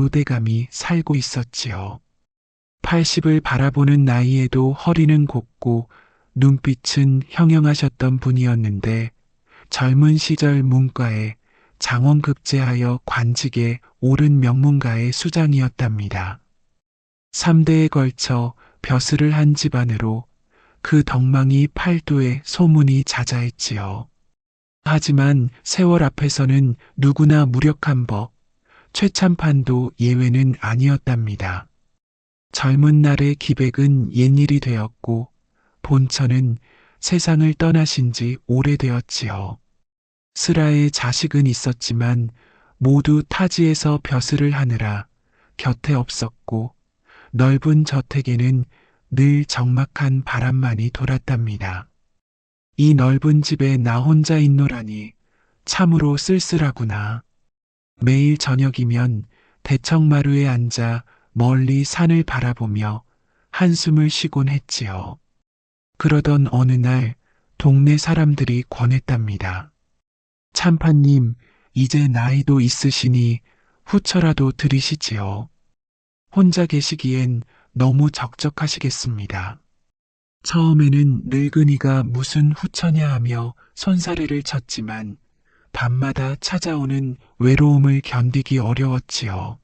유대감이 살고 있었지요. 80을 바라보는 나이에도 허리는 곱고 눈빛은 형형하셨던 분이었는데 젊은 시절 문과에 장원급제하여 관직에 오른 명문가의 수장이었답니다. 3대에 걸쳐 벼슬을 한 집안으로 그 덕망이 팔도에 소문이 자자했지요. 하지만 세월 앞에서는 누구나 무력한 법, 최참판도 예외는 아니었답니다. 젊은 날의 기백은 옛일이 되었고 본처는 세상을 떠나신 지 오래되었지요. 슬하의 자식은 있었지만 모두 타지에서 벼슬을 하느라 곁에 없었고 넓은 저택에는 늘 적막한 바람만이 돌았답니다. 이 넓은 집에 나 혼자 있노라니 참으로 쓸쓸하구나. 매일 저녁이면 대청마루에 앉아 멀리 산을 바라보며 한숨을 쉬곤 했지요. 그러던 어느 날 동네 사람들이 권했답니다. 참판님, 이제 나이도 있으시니 후처라도 들이시지요. 혼자 계시기엔 너무 적적하시겠습니다. 처음에는 늙은이가 무슨 후처냐 하며 손사래를 쳤지만 밤마다 찾아오는 외로움을 견디기 어려웠지요.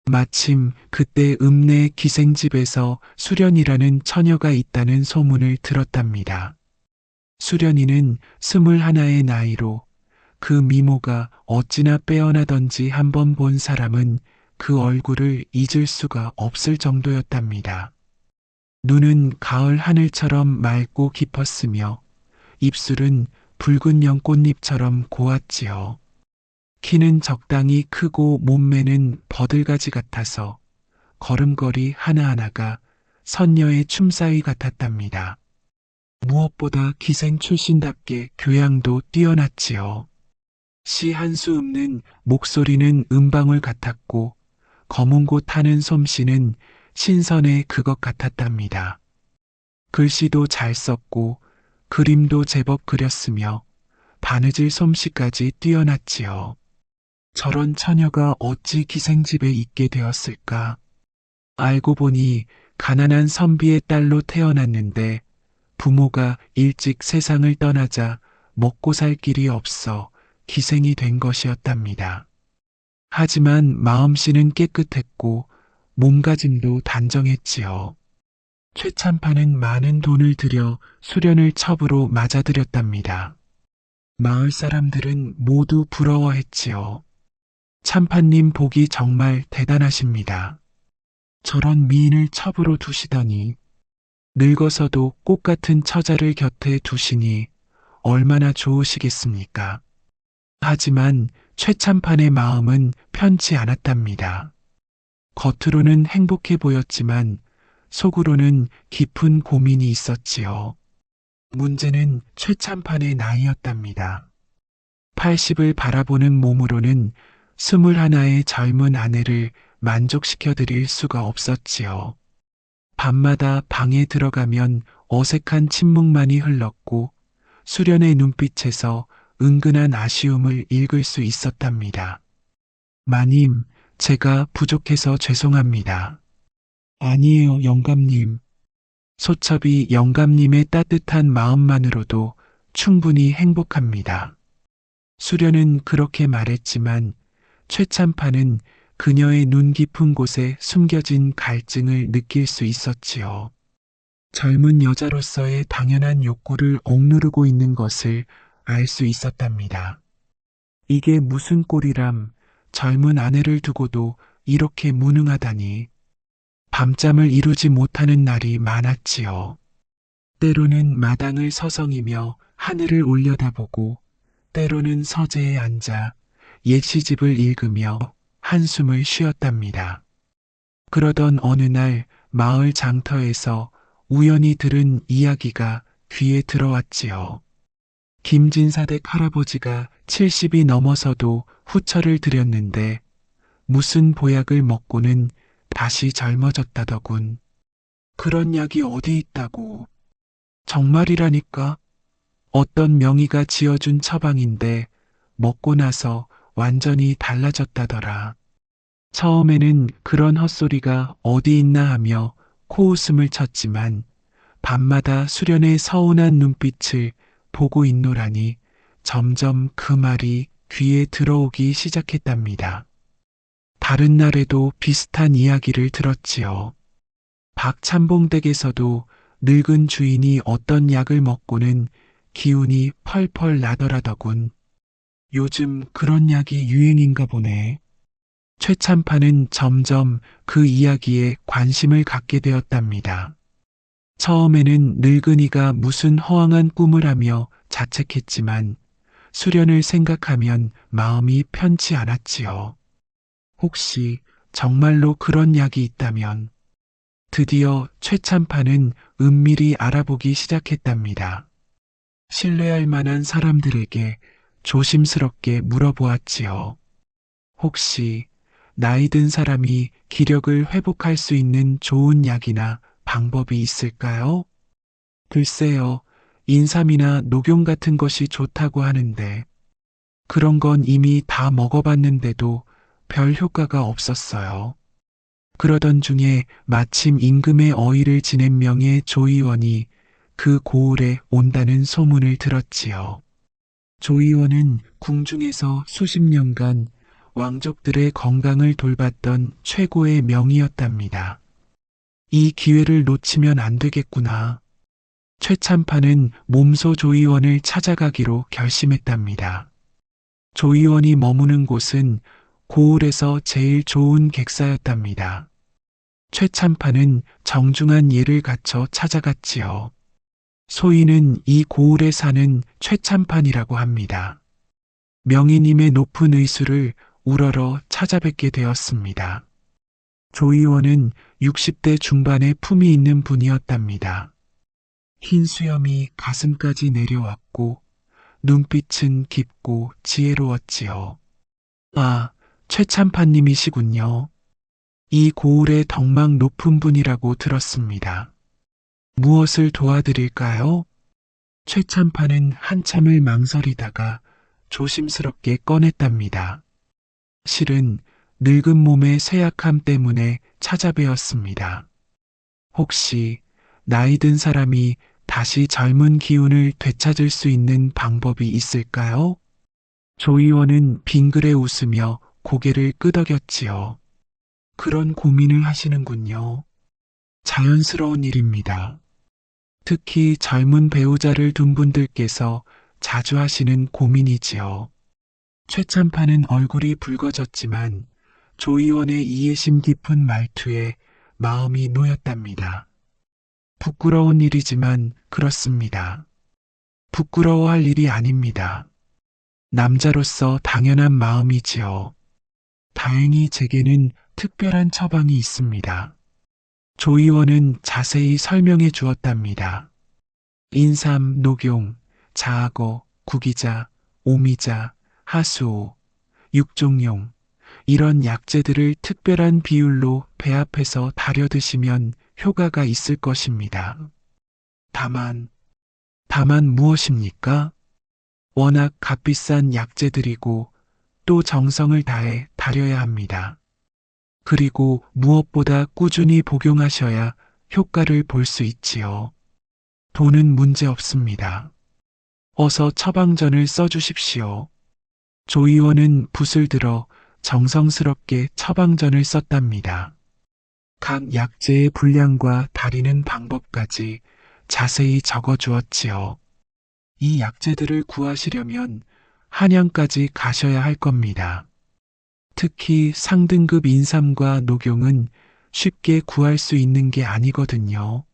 마침 그때 읍내 기생집에서 수련이라는 처녀가 있다는 소문을 들었답니다. 수련이는 21의 나이로 그 미모가 어찌나 빼어나던지 한번 본 사람은 그 얼굴을 잊을 수가 없을 정도였답니다. 눈은 가을 하늘처럼 맑고 깊었으며 입술은 붉은 연꽃잎처럼 고왔지요. 키는 적당히 크고 몸매는 버들가지 같아서 걸음걸이 하나하나가 선녀의 춤사위 같았답니다. 무엇보다 기생 출신답게 교양도 뛰어났지요. 시 한 수 읊는 목소리는 음방울 같았고 검은 곳 하는 솜씨는 신선의 그것 같았답니다. 글씨도 잘 썼고 그림도 제법 그렸으며 바느질 솜씨까지 뛰어났지요. 저런 처녀가 어찌 기생집에 있게 되었을까? 알고 보니 가난한 선비의 딸로 태어났는데 부모가 일찍 세상을 떠나자 먹고 살 길이 없어 기생이 된 것이었답니다. 하지만 마음씨는 깨끗했고 몸가짐도 단정했지요. 최참판은 많은 돈을 들여 수련을 첩으로 맞아들였답니다. 마을 사람들은 모두 부러워했지요. 참판님 복이 정말 대단하십니다. 저런 미인을 첩으로 두시더니 늙어서도 꽃 같은 처자를 곁에 두시니 얼마나 좋으시겠습니까? 하지만 최참판의 마음은 편치 않았답니다. 겉으로는 행복해 보였지만 속으로는 깊은 고민이 있었지요. 문제는 최참판의 나이였답니다. 80을 바라보는 몸으로는 21의 젊은 아내를 만족시켜 드릴 수가 없었지요. 밤마다 방에 들어가면 어색한 침묵만이 흘렀고 수련의 눈빛에서 은근한 아쉬움을 읽을 수 있었답니다. 마님, 제가 부족해서 죄송합니다. 아니에요, 영감님. 소첩이 영감님의 따뜻한 마음만으로도 충분히 행복합니다. 수련은 그렇게 말했지만 최참판은 그녀의 눈 깊은 곳에 숨겨진 갈증을 느낄 수 있었지요. 젊은 여자로서의 당연한 욕구를 억누르고 있는 것을 알 수 있었답니다. 이게 무슨 꼴이람, 젊은 아내를 두고도 이렇게 무능하다니. 밤잠을 이루지 못하는 날이 많았지요. 때로는 마당을 서성이며 하늘을 올려다보고 때로는 서재에 앉아 옛 시집을 읽으며 한숨을 쉬었답니다. 그러던 어느 날 마을 장터에서 우연히 들은 이야기가 귀에 들어왔지요. 김진사댁 할아버지가 70이 넘어서도 후처를 드렸는데 무슨 보약을 먹고는 다시 젊어졌다더군. 그런 약이 어디 있다고. 정말이라니까. 어떤 명의가 지어준 처방인데 먹고 나서 완전히 달라졌다더라. 처음에는 그런 헛소리가 어디 있나 하며 코웃음을 쳤지만 밤마다 수련의 서운한 눈빛을 보고 있노라니 점점 그 말이 귀에 들어오기 시작했답니다. 다른 날에도 비슷한 이야기를 들었지요. 박찬봉댁에서도 늙은 주인이 어떤 약을 먹고는 기운이 펄펄 나더라더군. 요즘 그런 약이 유행인가 보네. 최찬파는 점점 그 이야기에 관심을 갖게 되었답니다. 처음에는 늙은이가 무슨 허황한 꿈을 하며 자책했지만 수련을 생각하면 마음이 편치 않았지요. 혹시 정말로 그런 약이 있다면 드디어 최찬파는 은밀히 알아보기 시작했답니다. 신뢰할 만한 사람들에게 조심스럽게 물어보았지요. 혹시 나이 든 사람이 기력을 회복할 수 있는 좋은 약이나 방법이 있을까요? 글쎄요, 인삼이나 녹용 같은 것이 좋다고 하는데 그런 건 이미 다 먹어봤는데도 별 효과가 없었어요. 그러던 중에 마침 임금의 어의를 지낸 명의 조의원이 그 고을에 온다는 소문을 들었지요. 조의원은 궁중에서 수십 년간 왕족들의 건강을 돌봤던 최고의 명이었답니다. 이 기회를 놓치면 안 되겠구나. 최찬파는 몸소 조의원을 찾아가기로 결심했답니다. 조의원이 머무는 곳은 고을에서 제일 좋은 객사였답니다. 최찬파는 정중한 예를 갖춰 찾아갔지요. 소인은 이 고을에 사는 최찬판이라고 합니다. 명희님의 높은 의술을 우러러 찾아뵙게 되었습니다. 조의원은 60대 중반의 품이 있는 분이었답니다. 흰 수염이 가슴까지 내려왔고 눈빛은 깊고 지혜로웠지요. 아, 최찬파님이시군요. 이 고을의 덕망 높은 분이라고 들었습니다. 무엇을 도와드릴까요? 최찬파는 한참을 망설이다가 조심스럽게 꺼냈답니다. 실은 늙은 몸의 쇠약함 때문에 찾아뵈었습니다. 혹시 나이 든 사람이 다시 젊은 기운을 되찾을 수 있는 방법이 있을까요? 조의원은 빙그레 웃으며 고개를 끄덕였지요. 그런 고민을 하시는군요. 자연스러운 일입니다. 특히 젊은 배우자를 둔 분들께서 자주 하시는 고민이지요. 최찬파는 얼굴이 붉어졌지만 조의원의 이해심 깊은 말투에 마음이 놓였답니다. 부끄러운 일이지만 그렇습니다. 부끄러워할 일이 아닙니다. 남자로서 당연한 마음이지요. 다행히 제게는 특별한 처방이 있습니다. 조의원은 자세히 설명해 주었답니다. 인삼, 녹용, 자악어, 구기자, 오미자, 하수오, 육종용, 이런 약재들을 특별한 비율로 배합해서 달여 드시면 효과가 있을 것입니다. 다만 무엇입니까? 워낙 값비싼 약재들이고 또 정성을 다해 달여야 합니다. 그리고 무엇보다 꾸준히 복용하셔야 효과를 볼 수 있지요. 돈은 문제 없습니다. 어서 처방전을 써주십시오. 조의원은 붓을 들어 정성스럽게 처방전을 썼답니다. 각 약재의 분량과 다리는 방법까지 자세히 적어 주었지요. 이 약재들을 구하시려면 한양까지 가셔야 할 겁니다. 특히 상등급 인삼과 녹용은 쉽게 구할 수 있는 게 아니거든요.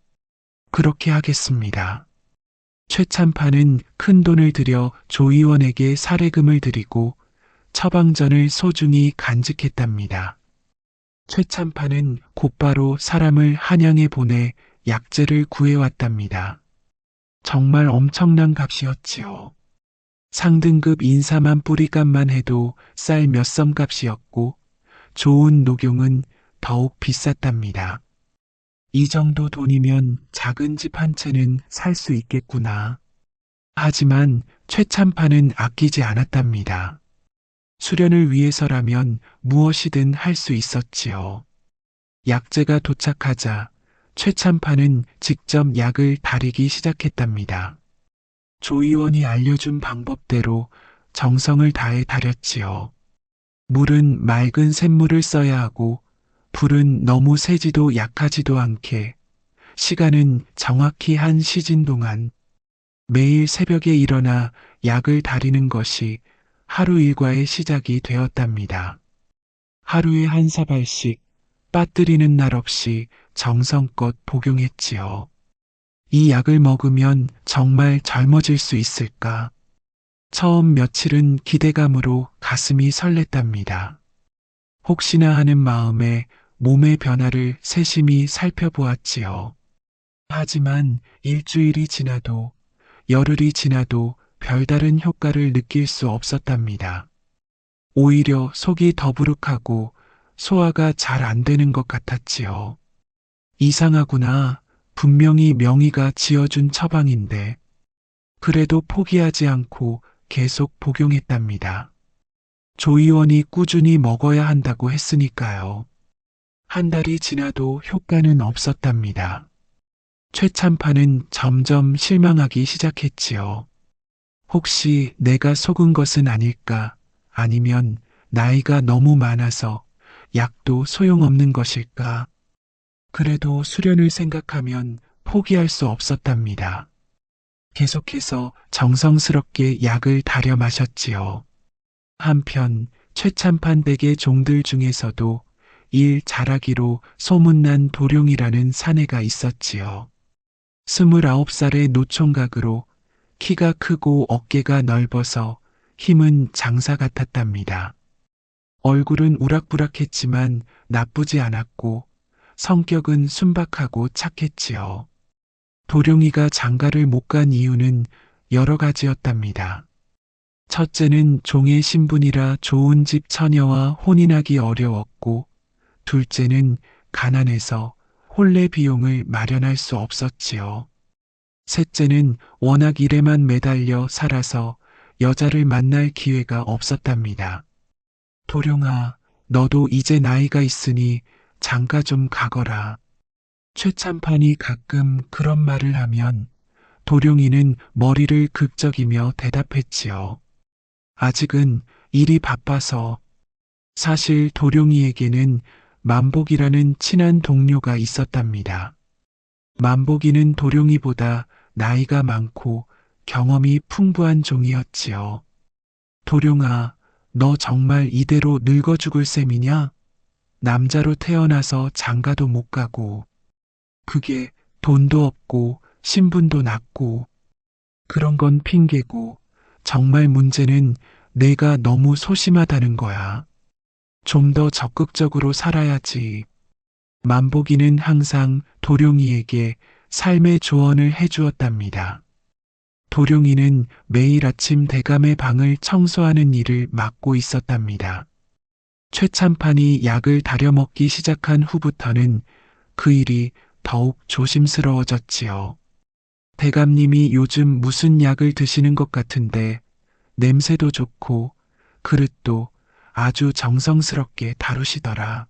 그렇게 하겠습니다. 최찬파는 큰 돈을 들여 조의원에게 사례금을 드리고 처방전을 소중히 간직했답니다. 최찬파는 곧바로 사람을 한양에 보내 약재를 구해왔답니다. 정말 엄청난 값이었지요. 상등급 인삼한 뿌리값만 해도 쌀 몇 섬 값이었고 좋은 녹용은 더욱 비쌌답니다. 이 정도 돈이면 작은 집 한 채는 살 수 있겠구나. 하지만 최찬파는 아끼지 않았답니다. 수련을 위해서라면 무엇이든 할 수 있었지요. 약재가 도착하자 최참판은 직접 약을 다리기 시작했답니다. 조의원이 알려준 방법대로 정성을 다해 다렸지요. 물은 맑은 샘물을 써야 하고 불은 너무 세지도 약하지도 않게 시간은 정확히 한 시진 동안 매일 새벽에 일어나 약을 다리는 것이 하루 일과의 시작이 되었답니다. 하루에 한 사발씩 빠뜨리는 날 없이 정성껏 복용했지요. 이 약을 먹으면 정말 젊어질 수 있을까? 처음 며칠은 기대감으로 가슴이 설렜답니다. 혹시나 하는 마음에 몸의 변화를 세심히 살펴보았지요. 하지만 일주일이 지나도 열흘이 지나도 별다른 효과를 느낄 수 없었답니다. 오히려 속이 더부룩하고 소화가 잘 안 되는 것 같았지요. 이상하구나. 분명히 명의가 지어준 처방인데. 그래도 포기하지 않고 계속 복용했답니다. 조 의원이 꾸준히 먹어야 한다고 했으니까요. 한 달이 지나도 효과는 없었답니다. 최참판은 점점 실망하기 시작했지요. 혹시 내가 속은 것은 아닐까? 아니면 나이가 너무 많아서 약도 소용없는 것일까? 그래도 수련을 생각하면 포기할 수 없었답니다. 계속해서 정성스럽게 약을 다려 마셨지요. 한편 최참판 댁의 종들 중에서도 일 잘하기로 소문난 도룡이라는 사내가 있었지요. 29살의 노총각으로 키가 크고 어깨가 넓어서 힘은 장사 같았답니다. 얼굴은 우락부락했지만 나쁘지 않았고 성격은 순박하고 착했지요. 도룡이가 장가를 못 간 이유는 여러 가지였답니다. 첫째는 종의 신분이라 좋은 집 처녀와 혼인하기 어려웠고, 둘째는 가난해서 혼례 비용을 마련할 수 없었지요. 셋째는 워낙 일에만 매달려 살아서 여자를 만날 기회가 없었답니다. 도룡아, 너도 이제 나이가 있으니 장가 좀 가거라. 최참판이 가끔 그런 말을 하면 도룡이는 머리를 극적이며 대답했지요. 아직은 일이 바빠서. 사실 도룡이에게는 만복이라는 친한 동료가 있었답니다. 만복이는 도룡이보다 나이가 많고 경험이 풍부한 종이었지요. 도룡아, 너 정말 이대로 늙어 죽을 셈이냐? 남자로 태어나서 장가도 못 가고, 그게 돈도 없고 신분도 낮고, 그런 건 핑계고, 정말 문제는 내가 너무 소심하다는 거야. 좀 더 적극적으로 살아야지. 만복이는 항상 도룡이에게 삶의 조언을 해주었답니다. 도룡이는 매일 아침 대감의 방을 청소하는 일을 맡고 있었답니다. 최참판이 약을 다려 먹기 시작한 후부터는 그 일이 더욱 조심스러워졌지요. 대감님이 요즘 무슨 약을 드시는 것 같은데 냄새도 좋고 그릇도 아주 정성스럽게 다루시더라.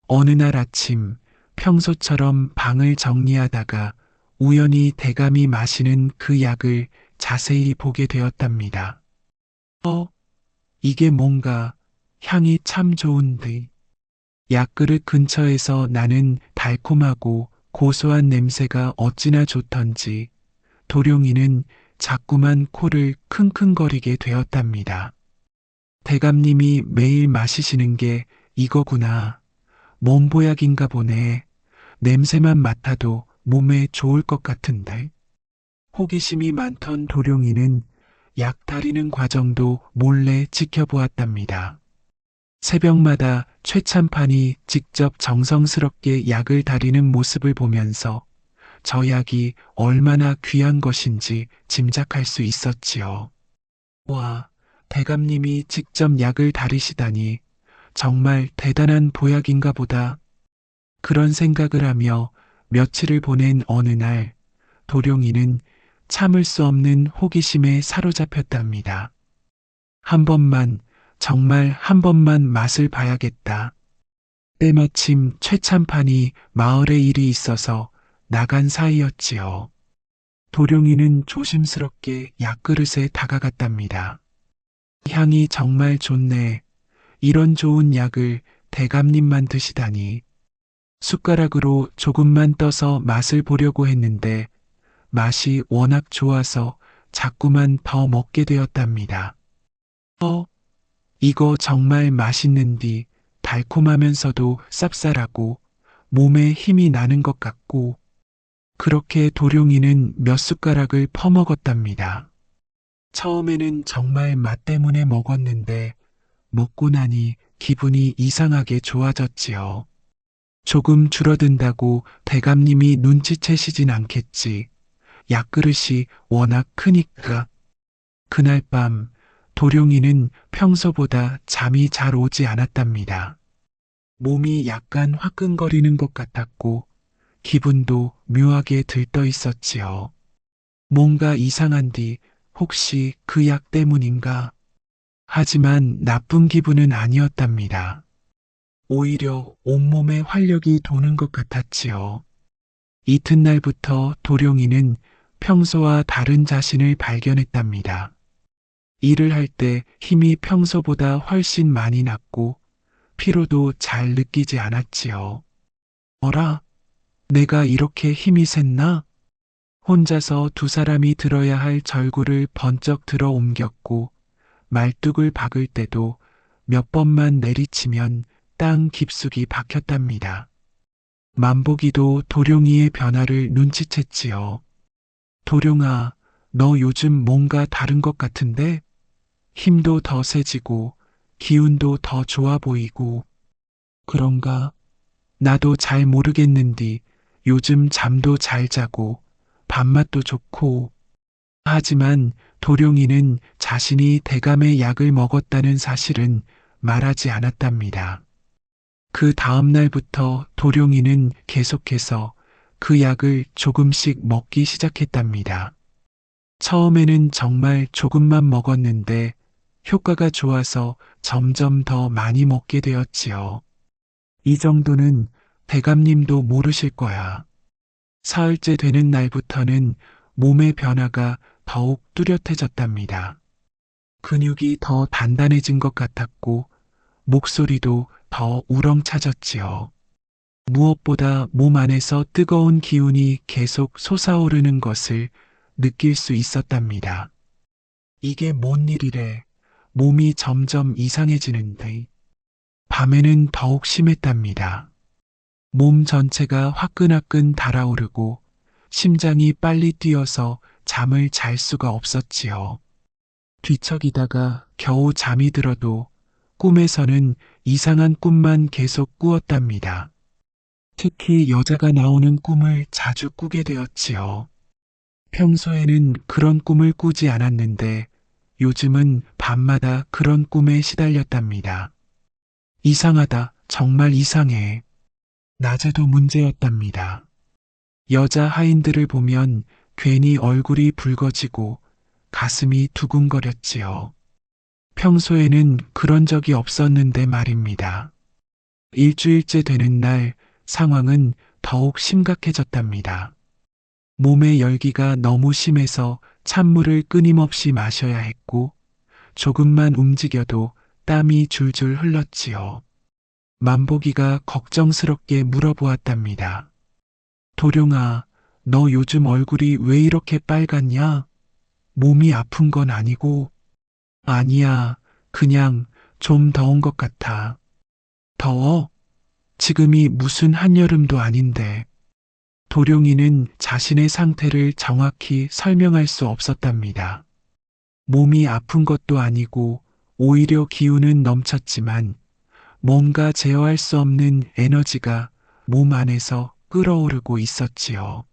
어느 날 아침 평소처럼 방을 정리하다가 우연히 대감이 마시는 그 약을 자세히 보게 되었답니다. 이게 뭔가 향이 참 좋은데. 약그릇 근처에서 나는 달콤하고 고소한 냄새가 어찌나 좋던지 도룡이는 자꾸만 코를 킁킁거리게 되었답니다. 대감님이 매일 마시시는 게 이거구나. 몸보약인가 보네. 냄새만 맡아도 몸에 좋을 것 같은데. 호기심이 많던 도룡이는 약 다리는 과정도 몰래 지켜보았답니다. 새벽마다 최참판이 직접 정성스럽게 약을 다리는 모습을 보면서 저 약이 얼마나 귀한 것인지 짐작할 수 있었지요. 와, 대감님이 직접 약을 다리시다니 정말 대단한 보약인가 보다. 그런 생각을 하며 며칠을 보낸 어느 날 도룡이는 참을 수 없는 호기심에 사로잡혔답니다. 한 번만 정말 한 번만 맛을 봐야겠다. 때마침 최참판이 마을에 일이 있어서 나간 사이였지요. 도룡이는 조심스럽게 약그릇에 다가갔답니다. 향이 정말 좋네. 이런 좋은 약을 대감님만 드시다니. 숟가락으로 조금만 떠서 맛을 보려고 했는데 맛이 워낙 좋아서 자꾸만 더 먹게 되었답니다. 이거 정말 맛있는디 달콤하면서도 쌉쌀하고 몸에 힘이 나는 것 같고 그렇게 도룡이는 몇 숟가락을 퍼먹었답니다. 처음에는 정말 맛 때문에 먹었는데 먹고 나니 기분이 이상하게 좋아졌지요. 조금 줄어든다고 대감님이 눈치채시진 않겠지. 약그릇이 워낙 크니까. 그날 밤 도룡이는 평소보다 잠이 잘 오지 않았답니다. 몸이 약간 화끈거리는 것 같았고 기분도 묘하게 들떠 있었지요. 뭔가 이상한디 혹시 그 약 때문인가? 하지만 나쁜 기분은 아니었답니다. 오히려 온몸에 활력이 도는 것 같았지요. 이튿날부터 도룡이는 평소와 다른 자신을 발견했답니다. 일을 할 때 힘이 평소보다 훨씬 많이 났고 피로도 잘 느끼지 않았지요. 어라? 내가 이렇게 힘이 샜나? 혼자서 두 사람이 들어야 할 절구를 번쩍 들어 옮겼고 말뚝을 박을 때도 몇 번만 내리치면 땅 깊숙이 박혔답니다. 만보기도 도룡이의 변화를 눈치챘지요. 도룡아, 너 요즘 뭔가 다른 것 같은데? 힘도 더 세지고 기운도 더 좋아 보이고 그런가? 나도 잘 모르겠는디 요즘 잠도 잘 자고 밥맛도 좋고 하지만 도룡이는 자신이 대감의 약을 먹었다는 사실은 말하지 않았답니다. 그 다음 날부터 도룡이는 계속해서 그 약을 조금씩 먹기 시작했답니다. 처음에는 정말 조금만 먹었는데 효과가 좋아서 점점 더 많이 먹게 되었지요. 이 정도는 대감님도 모르실 거야. 사흘째 되는 날부터는 몸의 변화가 더욱 뚜렷해졌답니다. 근육이 더 단단해진 것 같았고 목소리도 더 우렁차졌지요. 무엇보다 몸 안에서 뜨거운 기운이 계속 솟아오르는 것을 느낄 수 있었답니다. 이게 뭔 일이래. 몸이 점점 이상해지는데 밤에는 더욱 심했답니다. 몸 전체가 화끈화끈 달아오르고 심장이 빨리 뛰어서 잠을 잘 수가 없었지요. 뒤척이다가 겨우 잠이 들어도 꿈에서는 이상한 꿈만 계속 꾸었답니다. 특히 여자가 나오는 꿈을 자주 꾸게 되었지요. 평소에는 그런 꿈을 꾸지 않았는데 요즘은 밤마다 그런 꿈에 시달렸답니다. 이상하다. 정말 이상해. 낮에도 문제였답니다. 여자 하인들을 보면 괜히 얼굴이 붉어지고 가슴이 두근거렸지요. 평소에는 그런 적이 없었는데 말입니다. 일주일째 되는 날 상황은 더욱 심각해졌답니다. 몸의 열기가 너무 심해서 찬물을 끊임없이 마셔야 했고 조금만 움직여도 땀이 줄줄 흘렀지요. 만보기가 걱정스럽게 물어보았답니다. 도룡아, 너 요즘 얼굴이 왜 이렇게 빨갛냐? 몸이 아픈 건 아니고? 아니야, 그냥 좀 더운 것 같아. 더워? 지금이 무슨 한여름도 아닌데. 도룡이는 자신의 상태를 정확히 설명할 수 없었답니다. 몸이 아픈 것도 아니고 오히려 기운은 넘쳤지만 뭔가 제어할 수 없는 에너지가 몸 안에서 끓어오르고 있었지요.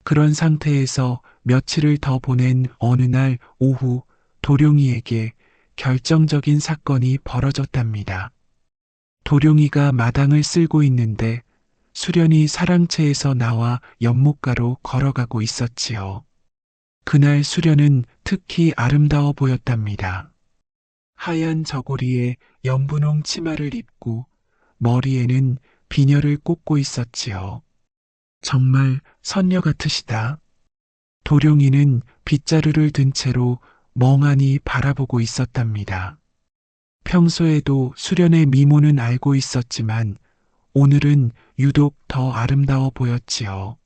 그런 상태에서 며칠을 더 보낸 어느 날 오후 도룡이에게 결정적인 사건이 벌어졌답니다. 도룡이가 마당을 쓸고 있는데 수련이 사랑채에서 나와 연못가로 걸어가고 있었지요. 그날 수련은 특히 아름다워 보였답니다. 하얀 저고리에 연분홍 치마를 입고 머리에는 비녀를 꽂고 있었지요. 정말 선녀 같으시다. 도룡이는 빗자루를 든 채로 멍하니 바라보고 있었답니다. 평소에도 수련의 미모는 알고 있었지만 오늘은 유독 더 아름다워 보였지요.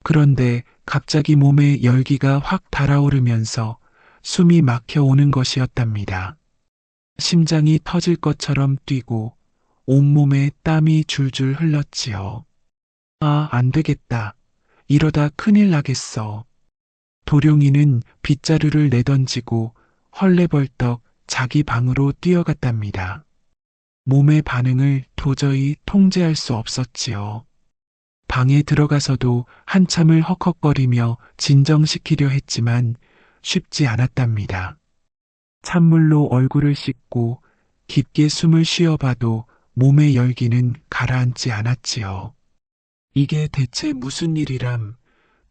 그런데 갑자기 몸에 열기가 확 달아오르면서 숨이 막혀오는 것이었답니다. 심장이 터질 것처럼 뛰고 온몸에 땀이 줄줄 흘렀지요. 아, 안 되겠다. 이러다 큰일 나겠어. 도룡이는 빗자루를 내던지고 헐레벌떡 자기 방으로 뛰어갔답니다. 몸의 반응을 도저히 통제할 수 없었지요. 방에 들어가서도 한참을 헉헉거리며 진정시키려 했지만 쉽지 않았답니다. 찬물로 얼굴을 씻고 깊게 숨을 쉬어봐도 몸의 열기는 가라앉지 않았지요. 이게 대체 무슨 일이람?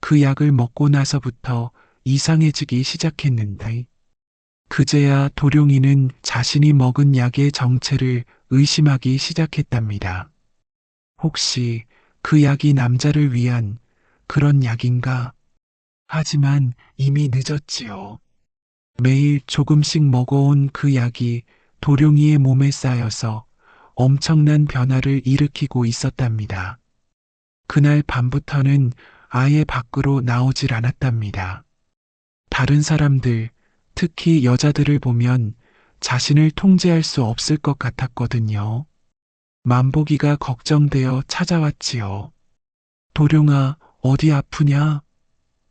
그 약을 먹고 나서부터 이상해지기 시작했는데, 그제야 도룡이는 자신이 먹은 약의 정체를 의심하기 시작했답니다. 혹시 그 약이 남자를 위한 그런 약인가? 하지만 이미 늦었지요. 매일 조금씩 먹어온 그 약이 도룡이의 몸에 쌓여서 엄청난 변화를 일으키고 있었답니다. 그날 밤부터는 아예 밖으로 나오질 않았답니다. 다른 사람들, 특히 여자들을 보면 자신을 통제할 수 없을 것 같았거든요. 만보기가 걱정되어 찾아왔지요. 도룡아, 어디 아프냐?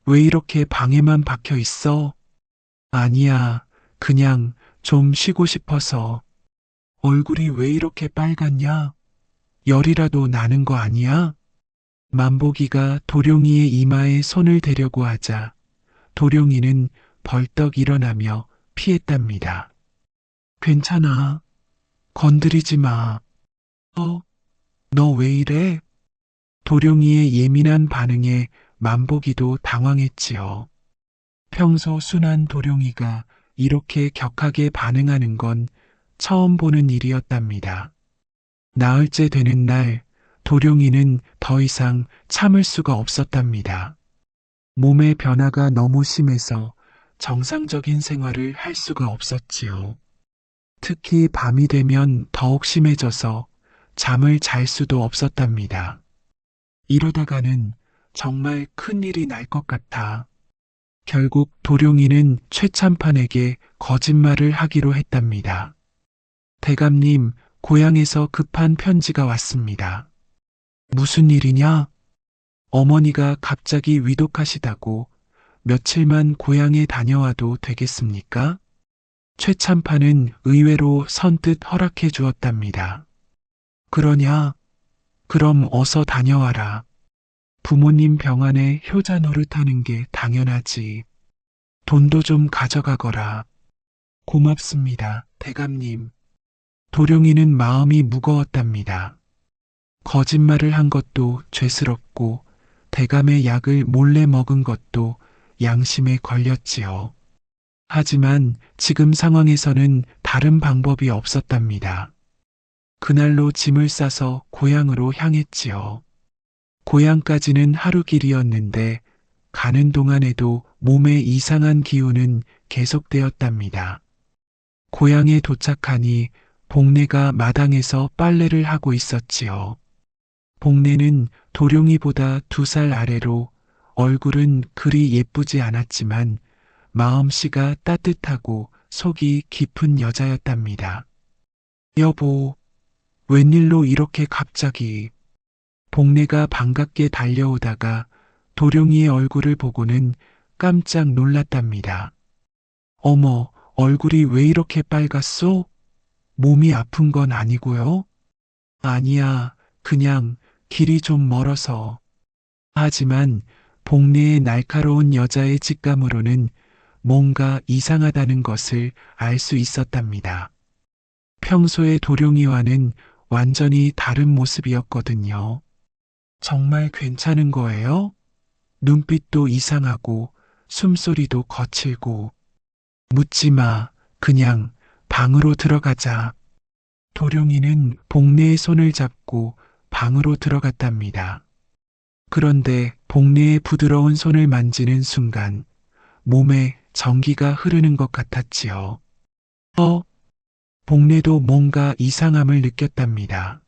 왜 이렇게 방에만 박혀 있어? 아니야, 그냥 좀 쉬고 싶어서. 얼굴이 왜 이렇게 빨갛냐? 열이라도 나는 거 아니야? 만보기가 도룡이의 이마에 손을 대려고 하자 도룡이는 벌떡 일어나며 피했답니다. 괜찮아. 건드리지 마. 너 왜 이래? 도룡이의 예민한 반응에 만보기도 당황했지요. 평소 순한 도룡이가 이렇게 격하게 반응하는 건 처음 보는 일이었답니다. 나흘째 되는 날, 도룡이는 더 이상 참을 수가 없었답니다. 몸의 변화가 너무 심해서 정상적인 생활을 할 수가 없었지요. 특히 밤이 되면 더욱 심해져서 잠을 잘 수도 없었답니다. 이러다가는 정말 큰일이 날 것 같아. 결국 도룡이는 최참판에게 거짓말을 하기로 했답니다. 대감님, 고향에서 급한 편지가 왔습니다. 무슨 일이냐? 어머니가 갑자기 위독하시다고 며칠만 고향에 다녀와도 되겠습니까? 최참판은 의외로 선뜻 허락해 주었답니다. 그러냐? 그럼 어서 다녀와라. 부모님 병안에 효자 노릇하는 게 당연하지. 돈도 좀 가져가거라. 고맙습니다, 대감님. 도룡이는 마음이 무거웠답니다. 거짓말을 한 것도 죄스럽고 대감의 약을 몰래 먹은 것도 양심에 걸렸지요. 하지만 지금 상황에서는 다른 방법이 없었답니다. 그날로 짐을 싸서 고향으로 향했지요. 고향까지는 하루 길이었는데 가는 동안에도 몸에 이상한 기운은 계속되었답니다. 고향에 도착하니 복례가 마당에서 빨래를 하고 있었지요. 복례는 도룡이보다 2살 아래로 얼굴은 그리 예쁘지 않았지만 마음씨가 따뜻하고 속이 깊은 여자였답니다. 여보, 웬일로 이렇게 갑자기? 복례가 반갑게 달려오다가 도룡이의 얼굴을 보고는 깜짝 놀랐답니다. 어머, 얼굴이 왜 이렇게 빨갛소? 몸이 아픈 건 아니고요? 아니야, 그냥 길이 좀 멀어서. 하지만 복례의 날카로운 여자의 직감으로는 뭔가 이상하다는 것을 알 수 있었답니다. 평소의 도룡이와는 완전히 다른 모습이었거든요. 정말 괜찮은 거예요? 눈빛도 이상하고 숨소리도 거칠고. 묻지 마. 그냥 방으로 들어가자. 도룡이는 복례의 손을 잡고 방으로 들어갔답니다. 그런데 복례의 부드러운 손을 만지는 순간 몸에 전기가 흐르는 것 같았지요. 복례도 뭔가 이상함을 느꼈답니다.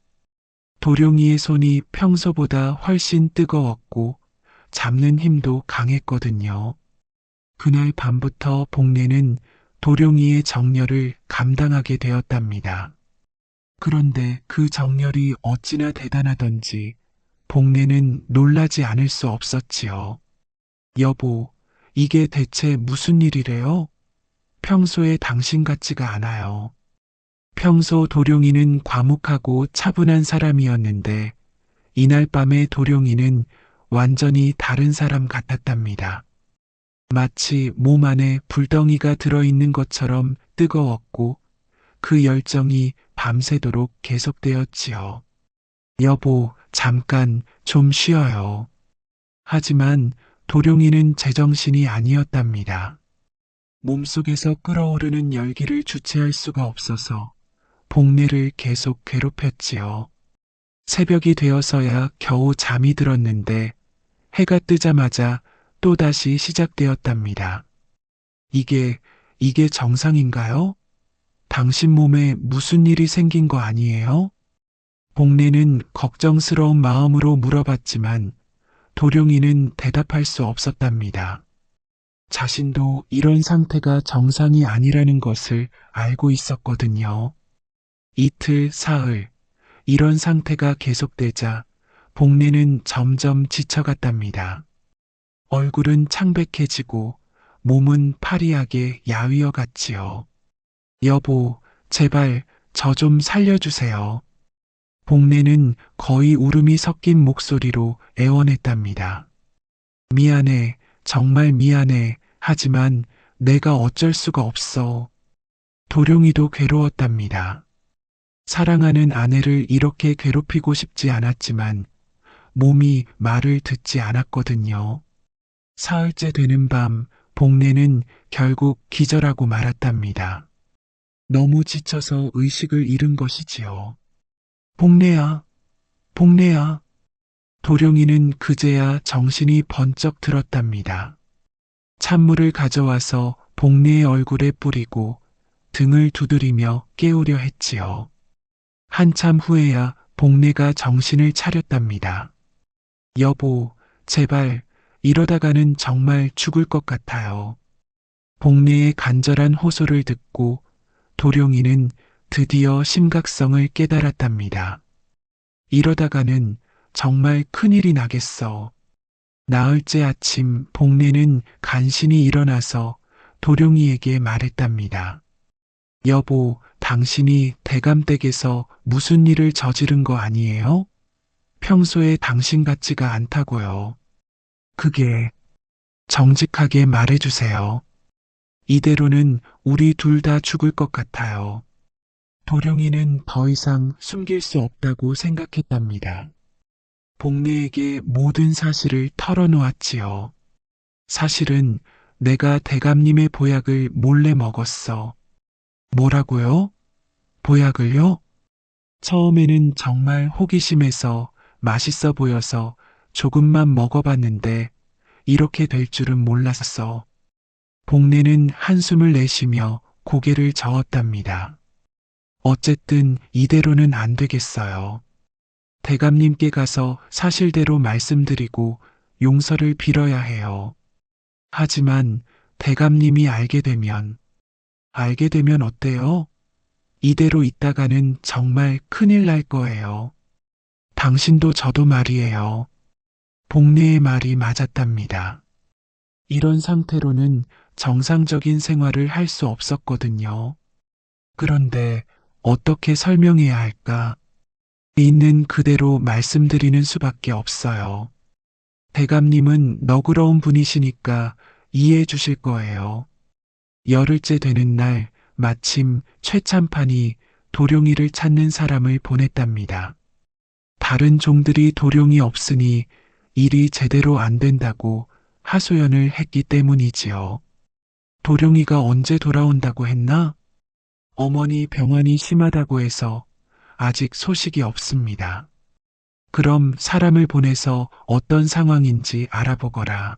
도룡이의 손이 평소보다 훨씬 뜨거웠고 잡는 힘도 강했거든요. 그날 밤부터 복례는 도룡이의 정열을 감당하게 되었답니다. 그런데 그 정열이 어찌나 대단하던지 복례는 놀라지 않을 수 없었지요. 여보, 이게 대체 무슨 일이래요? 평소에 당신 같지가 않아요. 평소 도룡이는 과묵하고 차분한 사람이었는데 이날 밤의 도룡이는 완전히 다른 사람 같았답니다. 마치 몸 안에 불덩이가 들어있는 것처럼 뜨거웠고 그 열정이 밤새도록 계속되었지요. 여보, 잠깐 좀 쉬어요. 하지만 도룡이는 제정신이 아니었답니다. 몸속에서 끓어오르는 열기를 주체할 수가 없어서 복례를 계속 괴롭혔지요. 새벽이 되어서야 겨우 잠이 들었는데 해가 뜨자마자 또다시 시작되었답니다. 이게 정상인가요? 당신 몸에 무슨 일이 생긴 거 아니에요? 복례는 걱정스러운 마음으로 물어봤지만 도룡이는 대답할 수 없었답니다. 자신도 이런 상태가 정상이 아니라는 것을 알고 있었거든요. 이틀, 사흘, 이런 상태가 계속되자 복례는 점점 지쳐갔답니다. 얼굴은 창백해지고 몸은 파리하게 야위어 갔지요. 여보, 제발 저 좀 살려주세요. 복례는 거의 울음이 섞인 목소리로 애원했답니다. 미안해, 정말 미안해. 하지만 내가 어쩔 수가 없어. 도룡이도 괴로웠답니다. 사랑하는 아내를 이렇게 괴롭히고 싶지 않았지만 몸이 말을 듣지 않았거든요. 사흘째 되는 밤, 복례는 결국 기절하고 말았답니다. 너무 지쳐서 의식을 잃은 것이지요. 복례야, 복례야. 도룡이는 그제야 정신이 번쩍 들었답니다. 찬물을 가져와서 복례의 얼굴에 뿌리고 등을 두드리며 깨우려 했지요. 한참 후에야 복례가 정신을 차렸답니다. 여보, 제발 이러다가는 정말 죽을 것 같아요. 복례의 간절한 호소를 듣고 도룡이는 드디어 심각성을 깨달았답니다. 이러다가는 정말 큰일이 나겠어. 나흘째 아침 복례는 간신히 일어나서 도룡이에게 말했답니다. 여보, 당신이 대감댁에서 무슨 일을 저지른 거 아니에요? 평소에 당신 같지가 않다고요. 그게 정직하게 말해주세요. 이대로는 우리 둘 다 죽을 것 같아요. 도룡이는 더 이상 숨길 수 없다고 생각했답니다. 복례에게 모든 사실을 털어놓았지요. 사실은 내가 대감님의 보약을 몰래 먹었어. 뭐라고요? 보약을요? 처음에는 정말 호기심에서 맛있어 보여서 조금만 먹어봤는데 이렇게 될 줄은 몰랐어. 복례는 한숨을 내쉬며 고개를 저었답니다. 어쨌든 이대로는 안 되겠어요. 대감님께 가서 사실대로 말씀드리고 용서를 빌어야 해요. 하지만 대감님이 알게 되면 어때요? 이대로 있다가는 정말 큰일 날 거예요. 당신도 저도 말이에요. 복례의 말이 맞았답니다. 이런 상태로는 정상적인 생활을 할 수 없었거든요. 그런데 어떻게 설명해야 할까? 있는 그대로 말씀드리는 수밖에 없어요. 대감님은 너그러운 분이시니까 이해해 주실 거예요. 열흘째 되는 날 마침 최참판이 도룡이를 찾는 사람을 보냈답니다. 다른 종들이 도룡이 없으니 일이 제대로 안 된다고 하소연을 했기 때문이지요. 도룡이가 언제 돌아온다고 했나? 어머니 병환이 심하다고 해서 아직 소식이 없습니다. 그럼 사람을 보내서 어떤 상황인지 알아보거라.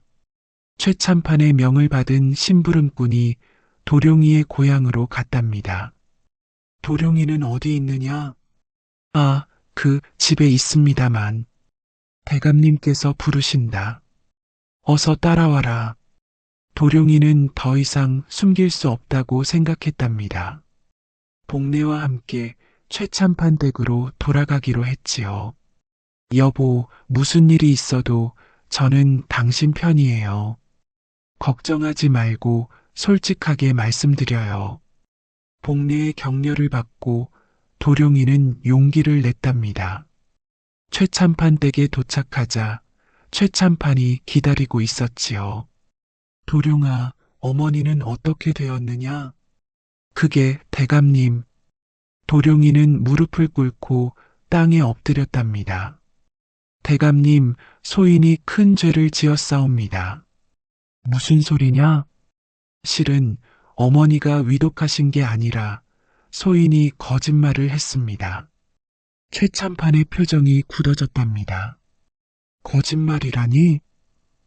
최참판의 명을 받은 심부름꾼이 도룡이의 고향으로 갔답니다. 도룡이는 어디 있느냐? 아, 그 집에 있습니다만. 대감님께서 부르신다. 어서 따라와라. 도룡이는 더 이상 숨길 수 없다고 생각했답니다. 복례와 함께 최참판 댁으로 돌아가기로 했지요. 여보, 무슨 일이 있어도 저는 당신 편이에요. 걱정하지 말고 솔직하게 말씀드려요. 복례의 격려를 받고 도룡이는 용기를 냈답니다. 최참판 댁에 도착하자 최참판이 기다리고 있었지요. 도룡아, 어머니는 어떻게 되었느냐? 그게 대감님. 도룡이는 무릎을 꿇고 땅에 엎드렸답니다. 대감님, 소인이 큰 죄를 지었사옵니다. 무슨 소리냐? 실은 어머니가 위독하신 게 아니라 소인이 거짓말을 했습니다. 최참판의 표정이 굳어졌답니다. 거짓말이라니?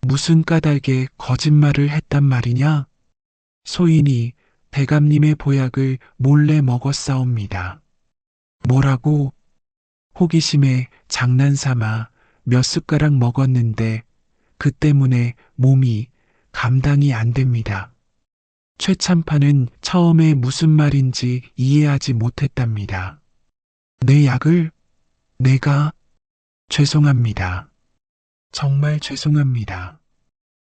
무슨 까닭에 거짓말을 했단 말이냐? 소인이 대감님의 보약을 몰래 먹었사옵니다. 뭐라고? 호기심에 장난삼아 몇 숟가락 먹었는데 그 때문에 몸이 감당이 안 됩니다. 최참판은 처음에 무슨 말인지 이해하지 못했답니다. 내 약을? 내가? 죄송합니다. 정말 죄송합니다.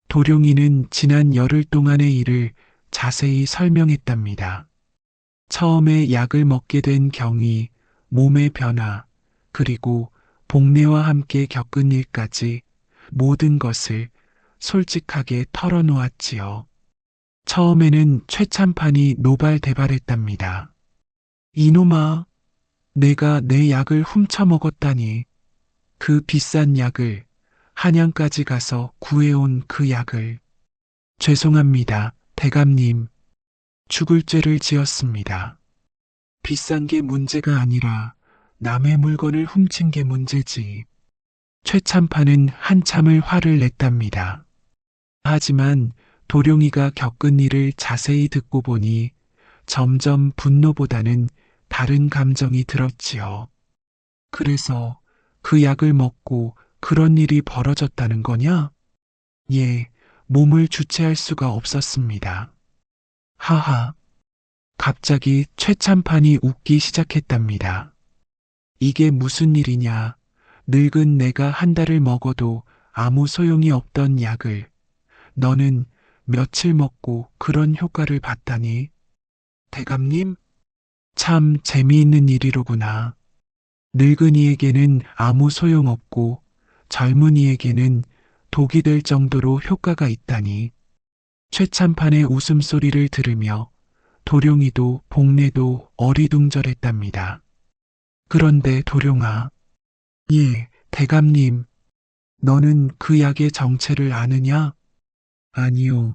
도룡이는 지난 열흘 동안의 일을 자세히 설명했답니다. 처음에 약을 먹게 된 경위, 몸의 변화, 그리고 복례와 함께 겪은 일까지 모든 것을 솔직하게 털어놓았지요. 처음에는 최참판이 노발대발했답니다. 이놈아, 내가 내 약을 훔쳐 먹었다니. 그 비싼 약을, 한양까지 가서 구해온 그 약을. 죄송합니다, 대감님. 죽을 죄를 지었습니다. 비싼 게 문제가 아니라 남의 물건을 훔친 게 문제지. 최참판은 한참을 화를 냈답니다. 하지만 도룡이가 겪은 일을 자세히 듣고 보니 점점 분노보다는 다른 감정이 들었지요. 그래서 그 약을 먹고 그런 일이 벌어졌다는 거냐? 예, 몸을 주체할 수가 없었습니다. 하하. 갑자기 최참판이 웃기 시작했답니다. 이게 무슨 일이냐? 늙은 내가 한 달을 먹어도 아무 소용이 없던 약을 너는 며칠 먹고 그런 효과를 봤다니? 대감님? 참 재미있는 일이로구나. 늙은이에게는 아무 소용없고 젊은이에게는 독이 될 정도로 효과가 있다니. 최참판의 웃음소리를 들으며 도룡이도 복례도 어리둥절했답니다. 그런데 도룡아, 예, 대감님, 너는 그 약의 정체를 아느냐? 아니요,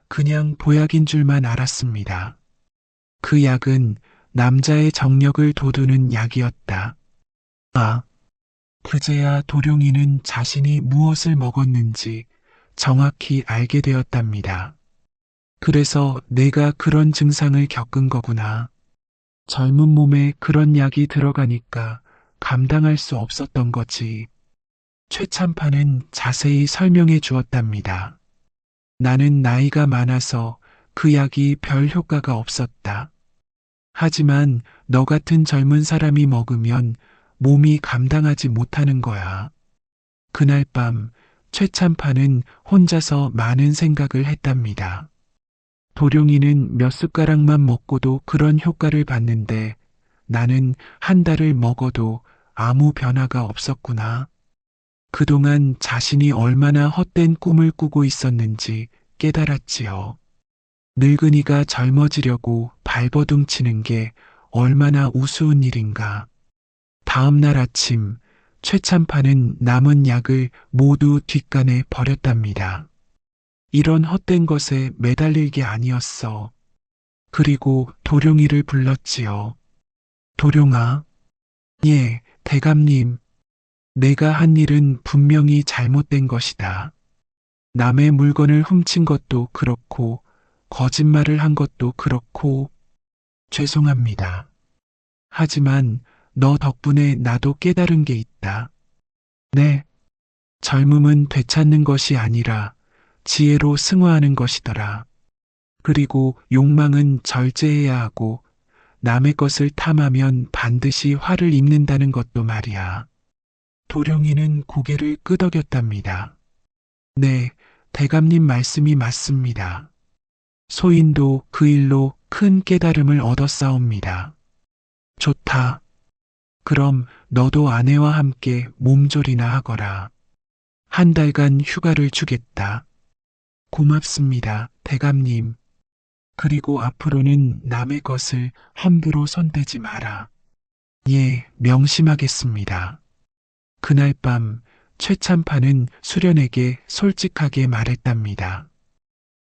그냥 보약인 줄만 알았습니다. 그 약은 남자의 정력을 돋우는 약이었다. 아, 그제야 도룡이는 자신이 무엇을 먹었는지 정확히 알게 되었답니다. 그래서 내가 그런 증상을 겪은 거구나. 젊은 몸에 그런 약이 들어가니까 감당할 수 없었던 거지. 최참판은 자세히 설명해 주었답니다. 나는 나이가 많아서 그 약이 별 효과가 없었다. 하지만 너 같은 젊은 사람이 먹으면 몸이 감당하지 못하는 거야. 그날 밤 최참판은 혼자서 많은 생각을 했답니다. 도룡이는 몇 숟가락만 먹고도 그런 효과를 봤는데 나는 한 달을 먹어도 아무 변화가 없었구나. 그동안 자신이 얼마나 헛된 꿈을 꾸고 있었는지 깨달았지요. 늙은이가 젊어지려고 발버둥 치는 게 얼마나 우스운 일인가. 다음 날 아침 최참판은 남은 약을 모두 뒷간에 버렸답니다. 이런 헛된 것에 매달릴 게 아니었어. 그리고 도룡이를 불렀지요. 도룡아, 예, 대감님, 내가 한 일은 분명히 잘못된 것이다. 남의 물건을 훔친 것도 그렇고, 거짓말을 한 것도 그렇고, 죄송합니다. 하지만 너 덕분에 나도 깨달은 게 있다. 네, 젊음은 되찾는 것이 아니라 지혜로 승화하는 것이더라. 그리고 욕망은 절제해야 하고 남의 것을 탐하면 반드시 화를 입는다는 것도 말이야. 도령이는 고개를 끄덕였답니다. 네, 대감님 말씀이 맞습니다. 소인도 그 일로 큰 깨달음을 얻었사옵니다. 좋다. 그럼 너도 아내와 함께 몸조리나 하거라. 한 달간 휴가를 주겠다. 고맙습니다, 대감님. 그리고 앞으로는 남의 것을 함부로 손대지 마라. 예, 명심하겠습니다. 그날 밤 최참판은 수련에게 솔직하게 말했답니다.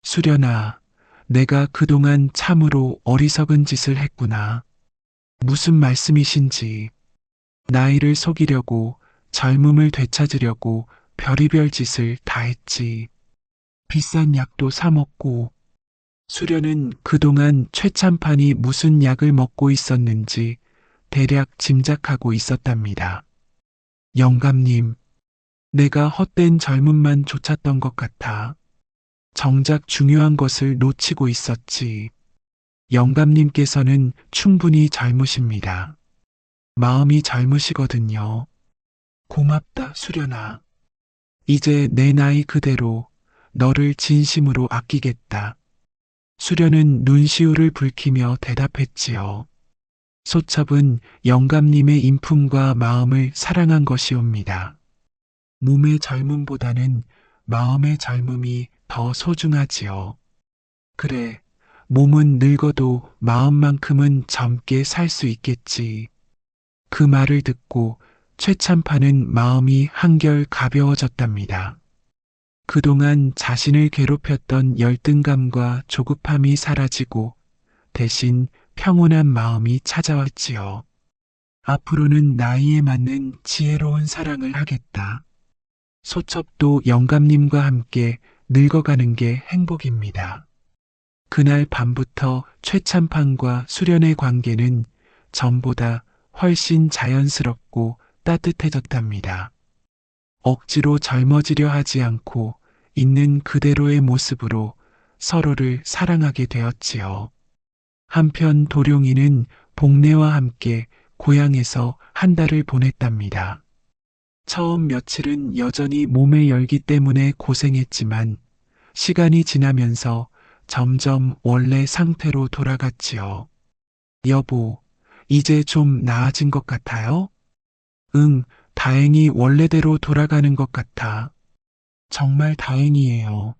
수련아, 내가 그동안 참으로 어리석은 짓을 했구나. 무슨 말씀이신지. 나이를 속이려고, 젊음을 되찾으려고 별의별 짓을 다 했지. 비싼 약도 사 먹고. 수련은 그동안 최참판이 무슨 약을 먹고 있었는지 대략 짐작하고 있었답니다. 영감님, 내가 헛된 젊음만 쫓았던 것 같아. 정작 중요한 것을 놓치고 있었지. 영감님께서는 충분히 젊으십니다. 마음이 젊으시거든요. 고맙다, 수련아. 이제 내 나이 그대로 너를 진심으로 아끼겠다. 수련은 눈시울을 붉히며 대답했지요. 소첩은 영감님의 인품과 마음을 사랑한 것이옵니다. 몸의 젊음보다는 마음의 젊음이 더 소중하지요. 그래, 몸은 늙어도 마음만큼은 젊게 살 수 있겠지. 그 말을 듣고 최참판은 마음이 한결 가벼워졌답니다. 그동안 자신을 괴롭혔던 열등감과 조급함이 사라지고 대신 평온한 마음이 찾아왔지요. 앞으로는 나이에 맞는 지혜로운 사랑을 하겠다. 소첩도 영감님과 함께 늙어가는 게 행복입니다. 그날 밤부터 최참판과 수련의 관계는 전보다 훨씬 자연스럽고 따뜻해졌답니다. 억지로 젊어지려 하지 않고 있는 그대로의 모습으로 서로를 사랑하게 되었지요. 한편 도룡이는 복례와 함께 고향에서 한 달을 보냈답니다. 처음 며칠은 여전히 몸의 열기 때문에 고생했지만 시간이 지나면서 점점 원래 상태로 돌아갔지요. 여보, 이제 좀 나아진 것 같아요? 응, 다행히 원래대로 돌아가는 것 같아. 정말 다행이에요.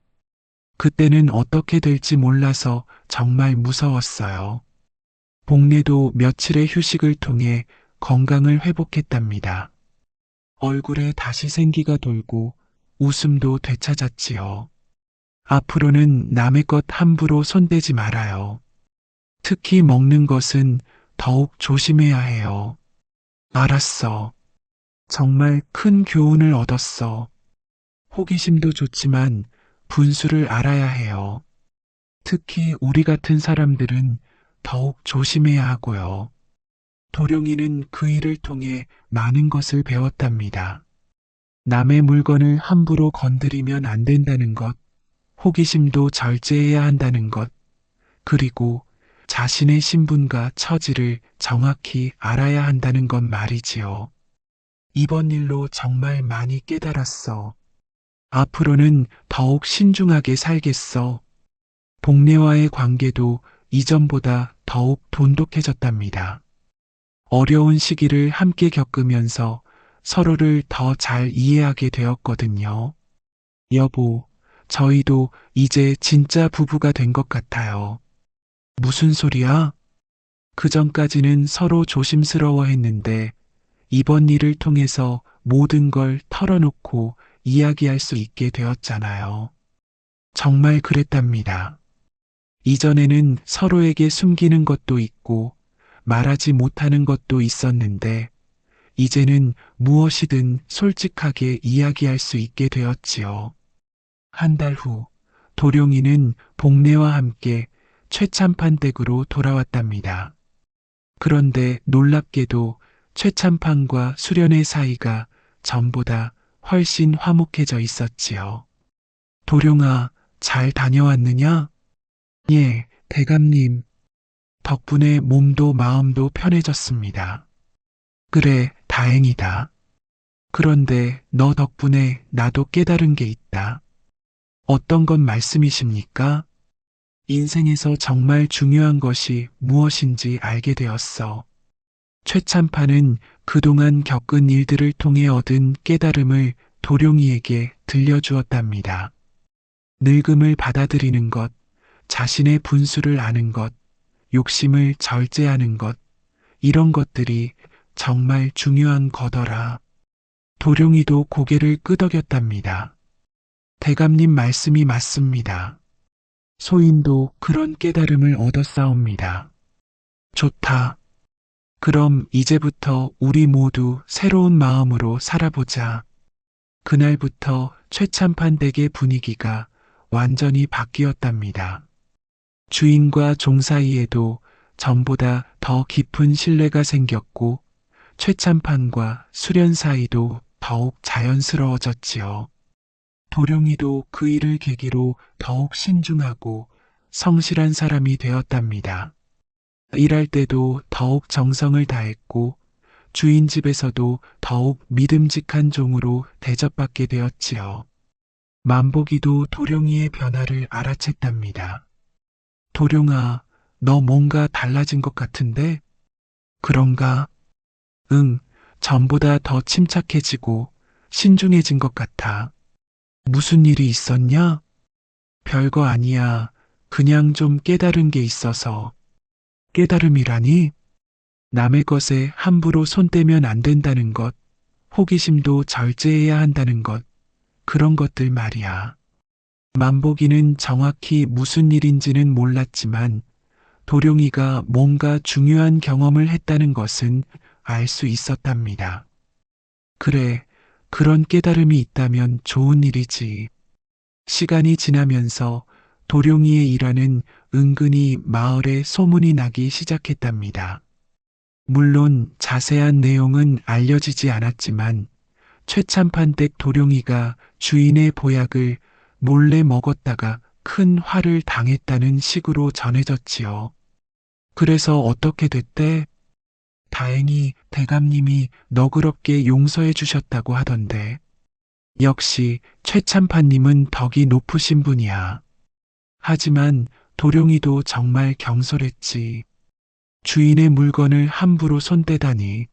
그때는 어떻게 될지 몰라서 정말 무서웠어요. 복례도 며칠의 휴식을 통해 건강을 회복했답니다. 얼굴에 다시 생기가 돌고 웃음도 되찾았지요. 앞으로는 남의 것 함부로 손대지 말아요. 특히 먹는 것은 더욱 조심해야 해요. 알았어. 정말 큰 교훈을 얻었어. 호기심도 좋지만 분수를 알아야 해요. 특히 우리 같은 사람들은 더욱 조심해야 하고요. 도룡이는 그 일을 통해 많은 것을 배웠답니다. 남의 물건을 함부로 건드리면 안 된다는 것, 호기심도 절제해야 한다는 것, 그리고 자신의 신분과 처지를 정확히 알아야 한다는 것 말이지요. 이번 일로 정말 많이 깨달았어. 앞으로는 더욱 신중하게 살겠어. 복례와의 관계도 이전보다 더욱 돈독해졌답니다. 어려운 시기를 함께 겪으면서 서로를 더 잘 이해하게 되었거든요. 여보, 저희도 이제 진짜 부부가 된 것 같아요. 무슨 소리야? 그전까지는 서로 조심스러워 했는데 이번 일을 통해서 모든 걸 털어놓고 이야기할 수 있게 되었잖아요. 정말 그랬답니다. 이전에는 서로에게 숨기는 것도 있고 말하지 못하는 것도 있었는데 이제는 무엇이든 솔직하게 이야기할 수 있게 되었지요. 한 달 후, 도룡이는 복례와 함께 최참판 댁으로 돌아왔답니다. 그런데 놀랍게도 최참판과 수련의 사이가 전보다 훨씬 화목해져 있었지요. 도룡아, 잘 다녀왔느냐? 예, 대감님. 덕분에 몸도 마음도 편해졌습니다. 그래, 다행이다. 그런데 너 덕분에 나도 깨달은 게 있다. 어떤 건 말씀이십니까? 인생에서 정말 중요한 것이 무엇인지 알게 되었어. 최참판은 그동안 겪은 일들을 통해 얻은 깨달음을 도룡이에게 들려주었답니다. 늙음을 받아들이는 것, 자신의 분수를 아는 것, 욕심을 절제하는 것, 이런 것들이 정말 중요한 거더라. 도룡이도 고개를 끄덕였답니다. 대감님 말씀이 맞습니다. 소인도 그런 깨달음을 얻었사옵니다. 좋다. 그럼 이제부터 우리 모두 새로운 마음으로 살아보자. 그날부터 최참판 댁의 분위기가 완전히 바뀌었답니다. 주인과 종 사이에도 전보다 더 깊은 신뢰가 생겼고 최참판과 수련 사이도 더욱 자연스러워졌지요. 도룡이도 그 일을 계기로 더욱 신중하고 성실한 사람이 되었답니다. 일할 때도 더욱 정성을 다했고 주인 집에서도 더욱 믿음직한 종으로 대접받게 되었지요. 만복이도 도룡이의 변화를 알아챘답니다. 도룡아, 너 뭔가 달라진 것 같은데? 그런가? 응, 전보다 더 침착해지고 신중해진 것 같아. 무슨 일이 있었냐? 별거 아니야. 그냥 좀 깨달은 게 있어서. 깨달음이라니? 남의 것에 함부로 손대면 안 된다는 것, 호기심도 절제해야 한다는 것, 그런 것들 말이야. 만복이는 정확히 무슨 일인지는 몰랐지만 도룡이가 뭔가 중요한 경험을 했다는 것은 알 수 있었답니다. 그래, 그런 깨달음이 있다면 좋은 일이지. 시간이 지나면서 도룡이의 일화는 은근히 마을에 소문이 나기 시작했답니다. 물론 자세한 내용은 알려지지 않았지만 최참판댁 도룡이가 주인의 보약을 몰래 먹었다가 큰 화를 당했다는 식으로 전해졌지요. 그래서 어떻게 됐대? 다행히 대감님이 너그럽게 용서해 주셨다고 하던데. 역시 최참판님은 덕이 높으신 분이야. 하지만 도룡이도 정말 경솔했지. 주인의 물건을 함부로 손대다니.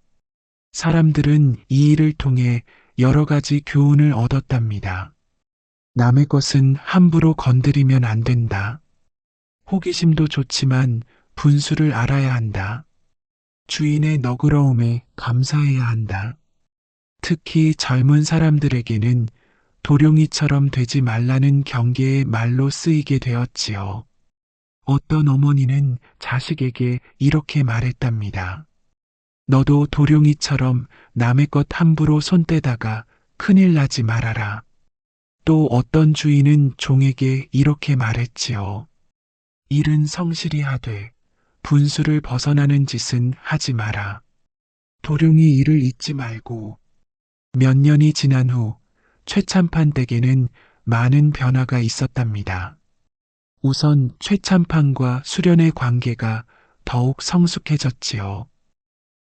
사람들은 이 일을 통해 여러 가지 교훈을 얻었답니다. 남의 것은 함부로 건드리면 안 된다. 호기심도 좋지만 분수를 알아야 한다. 주인의 너그러움에 감사해야 한다. 특히 젊은 사람들에게는 도룡이처럼 되지 말라는 경계의 말로 쓰이게 되었지요. 어떤 어머니는 자식에게 이렇게 말했답니다. 너도 도룡이처럼 남의 것 함부로 손대다가 큰일 나지 말아라. 또 어떤 주인은 종에게 이렇게 말했지요. 일은 성실히 하되 분수를 벗어나는 짓은 하지 마라. 도룡이 이를 잊지 말고. 몇 년이 지난 후 최참판 댁에는 많은 변화가 있었답니다. 우선 최참판과 수련의 관계가 더욱 성숙해졌지요.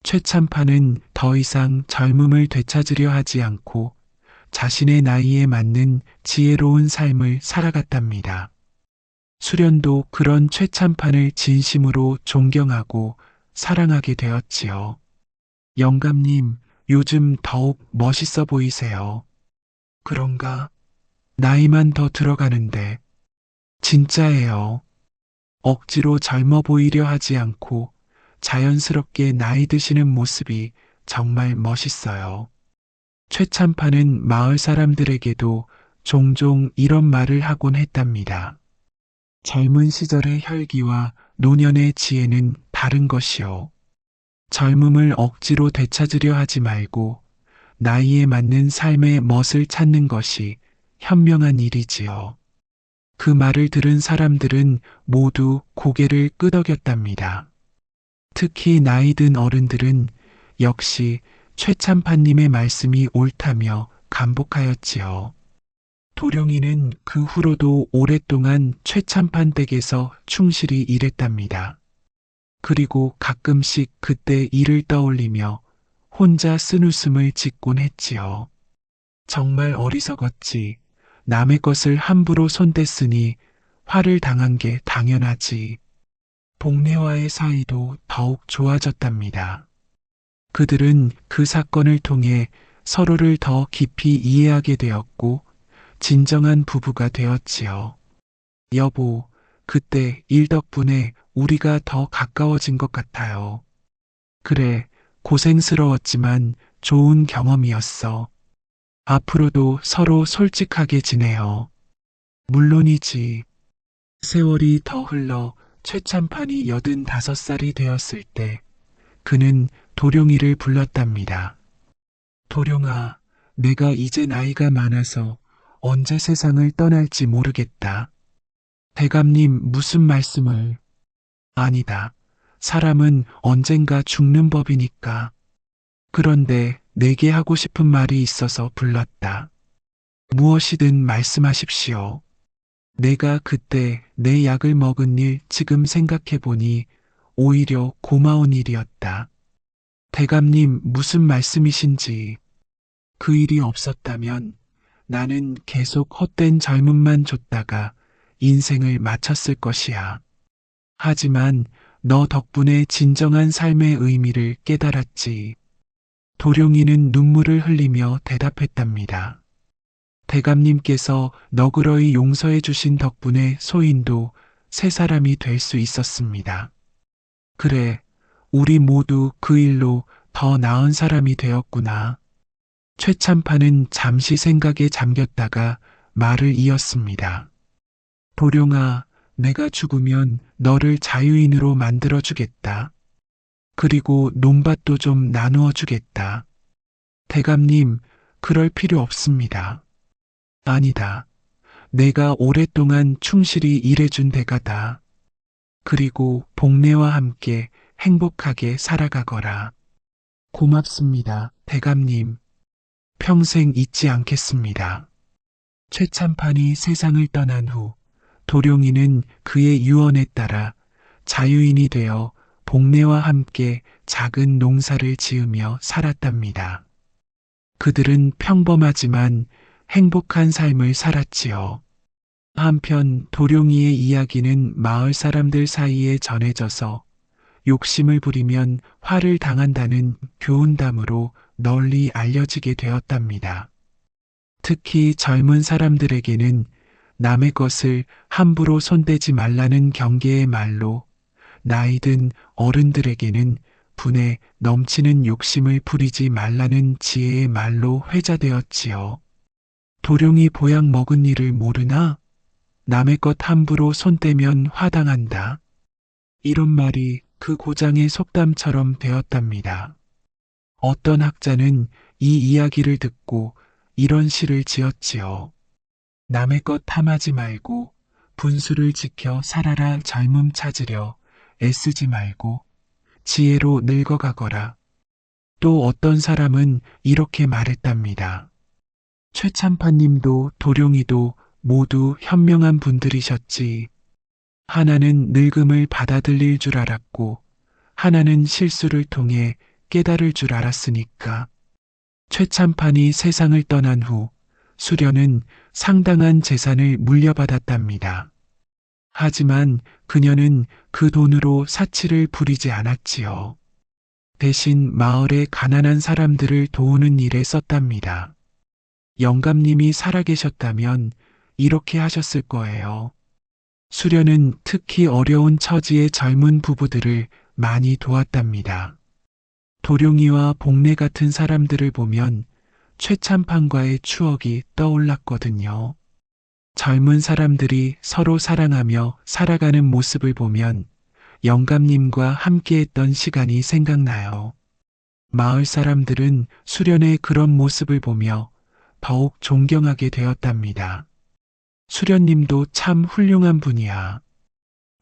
최참판은 더 이상 젊음을 되찾으려 하지 않고 자신의 나이에 맞는 지혜로운 삶을 살아갔답니다. 수련도 그런 최참판을 진심으로 존경하고 사랑하게 되었지요. 영감님, 요즘 더욱 멋있어 보이세요. 그런가? 나이만 더 들어가는데. 진짜예요. 억지로 젊어 보이려 하지 않고 자연스럽게 나이 드시는 모습이 정말 멋있어요. 최참판은 마을 사람들에게도 종종 이런 말을 하곤 했답니다. 젊은 시절의 혈기와 노년의 지혜는 다른 것이요. 젊음을 억지로 되찾으려 하지 말고 나이에 맞는 삶의 멋을 찾는 것이 현명한 일이지요. 그 말을 들은 사람들은 모두 고개를 끄덕였답니다. 특히 나이 든 어른들은 역시 최참판님의 말씀이 옳다며 감복하였지요. 도령이는 그 후로도 오랫동안 최참판 댁에서 충실히 일했답니다. 그리고 가끔씩 그때 일을 떠올리며 혼자 쓴웃음을 짓곤 했지요. 정말 어리석었지. 남의 것을 함부로 손댔으니 화를 당한 게 당연하지. 복례와의 사이도 더욱 좋아졌답니다. 그들은 그 사건을 통해 서로를 더 깊이 이해하게 되었고 진정한 부부가 되었지요. 여보, 그때 일 덕분에 우리가 더 가까워진 것 같아요. 그래, 고생스러웠지만 좋은 경험이었어. 앞으로도 서로 솔직하게 지내요. 물론이지. 세월이 더 흘러 최참판이 85살이 되었을 때 그는 도룡이를 불렀답니다. 도룡아, 내가 이제 나이가 많아서 언제 세상을 떠날지 모르겠다. 대감님 무슨 말씀을. 아니다. 사람은 언젠가 죽는 법이니까. 그런데 내게 하고 싶은 말이 있어서 불렀다. 무엇이든 말씀하십시오. 내가 그때 내 약을 먹은 일 지금 생각해보니 오히려 고마운 일이었다. 대감님 무슨 말씀이신지. 그 일이 없었다면 나는 계속 헛된 젊음만 줬다가 인생을 마쳤을 것이야. 하지만 너 덕분에 진정한 삶의 의미를 깨달았지. 도룡이는 눈물을 흘리며 대답했답니다. 대감님께서 너그러이 용서해 주신 덕분에 소인도 새 사람이 될 수 있었습니다. 그래, 우리 모두 그 일로 더 나은 사람이 되었구나. 최참판은 잠시 생각에 잠겼다가 말을 이었습니다. 도룡아, 내가 죽으면 너를 자유인으로 만들어주겠다. 그리고 논밭도 좀 나누어 주겠다. 대감님, 그럴 필요 없습니다. 아니다. 내가 오랫동안 충실히 일해준 대가다. 그리고 복례와 함께 행복하게 살아가거라. 고맙습니다, 대감님. 평생 잊지 않겠습니다. 최참판이 세상을 떠난 후 도룡이는 그의 유언에 따라 자유인이 되어 복례와 함께 작은 농사를 지으며 살았답니다. 그들은 평범하지만 행복한 삶을 살았지요. 한편 도룡이의 이야기는 마을 사람들 사이에 전해져서 욕심을 부리면 화를 당한다는 교훈담으로 널리 알려지게 되었답니다. 특히 젊은 사람들에게는 남의 것을 함부로 손대지 말라는 경계의 말로, 나이 든 어른들에게는 분에 넘치는 욕심을 부리지 말라는 지혜의 말로 회자되었지요. 도룡이 보약 먹은 일을 모르나? 남의 것 함부로 손대면 화당한다. 이런 말이 그 고장의 속담처럼 되었답니다. 어떤 학자는 이 이야기를 듣고 이런 시를 지었지요. 남의 것 탐하지 말고 분수를 지켜 살아라. 젊음 찾으려 애쓰지 말고 지혜로 늙어가거라. 또 어떤 사람은 이렇게 말했답니다. 최참판님도 도룡이도 모두 현명한 분들이셨지. 하나는 늙음을 받아들일 줄 알았고 하나는 실수를 통해 깨달을 줄 알았으니까. 최참판이 세상을 떠난 후 수련은 상당한 재산을 물려받았답니다. 하지만 그녀는 그 돈으로 사치를 부리지 않았지요. 대신 마을의 가난한 사람들을 도우는 일에 썼답니다. 영감님이 살아계셨다면 이렇게 하셨을 거예요. 수련은 특히 어려운 처지의 젊은 부부들을 많이 도왔답니다. 도룡이와 복례 같은 사람들을 보면 최참판과의 추억이 떠올랐거든요. 젊은 사람들이 서로 사랑하며 살아가는 모습을 보면 영감님과 함께했던 시간이 생각나요. 마을 사람들은 수련의 그런 모습을 보며 더욱 존경하게 되었답니다. 수련님도 참 훌륭한 분이야.